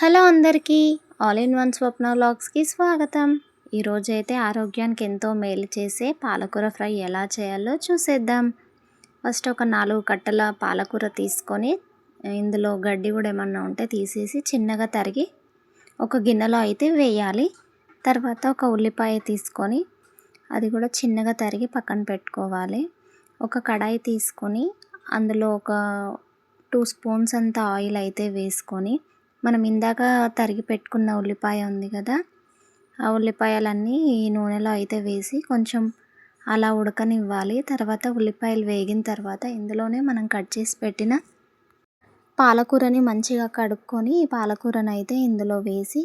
Hello అందరికీ, all in one స్వప్న వ్లాగ్స్కి స్వాగతం. ఈరోజైతే ఆరోగ్యానికి ఎంతో మేలు చేసే పాలకూర ఫ్రై ఎలా చేయాలో చూసేద్దాం. ఫస్ట్ ఒక 4 కట్టల పాలకూర తీసుకొని ఇందులో గడ్డి కూడా ఏమన్నా ఉంటే తీసేసి చిన్నగా తరిగి ఒక గిన్నెలో అయితే వేయాలి. తర్వాత ఒక ఉల్లిపాయ తీసుకొని అది కూడా చిన్నగా తరిగి పక్కన పెట్టుకోవాలి. ఒక కడాయి తీసుకొని అందులో ఒక 2 స్పూన్స్ అంత ఆయిల్ అయితే వేసుకొని మనం ఇందాక తరిగి పెట్టుకున్న ఉల్లిపాయ ఉంది కదా, ఆ ఉల్లిపాయలన్నీ ఈ నూనెలో అయితే వేసి కొంచెం అలా ఉడకనివ్వాలి. తర్వాత ఉల్లిపాయలు వేగిన తర్వాత ఇందులోనే మనం కట్ చేసి పెట్టిన పాలకూరని మంచిగా కడుక్కొని ఈ పాలకూరని అయితే ఇందులో వేసి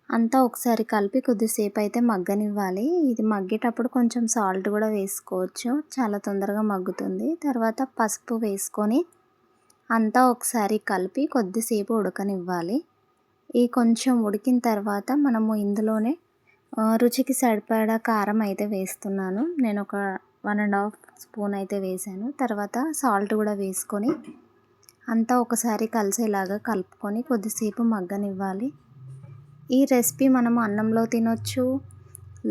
అంతా ఒకసారి కలిపి కొద్దిసేపు అయితే మగ్గనివ్వాలి. ఇది మగ్గేటప్పుడు కొంచెం సాల్ట్ కూడా వేసుకోవచ్చు, చాలా తొందరగా మగ్గుతుంది. తర్వాత పసుపు వేసుకొని అంతా ఒకసారి కలిపి కొద్దిసేపు ఉడకనివ్వాలి. ఈ కొంచెం ఉడికిన తర్వాత మనము ఇందులోనే రుచికి సరిపడా కారం అయితే వేస్తున్నాను. నేను ఒక 1.5 స్పూన్ అయితే వేసాను. తర్వాత సాల్ట్ కూడా వేసుకొని అంతా ఒకసారి కలిసేలాగా కలుపుకొని కొద్దిసేపు మగ్గనివ్వాలి. ఈ రెసిపీ మనము అన్నంలో తినొచ్చు,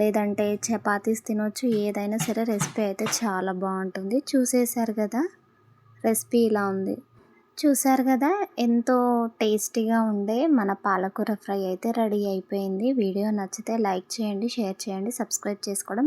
లేదంటే చపాతీస్ తినొచ్చు, ఏదైనా సరే రెసిపీ అయితే చాలా బాగుంటుంది. చూసేశారు కదా, రెసిపీ ఇలా ఉంది. చూసారు కదా, ఎంతో టేస్టీగా ఉండే మన పాలకూర ఫ్రై అయితే రెడీ అయిపోయింది. వీడియో నచ్చితే లైక్ చేయండి, షేర్ చేయండి, సబ్స్క్రైబ్ చేసుకోవడం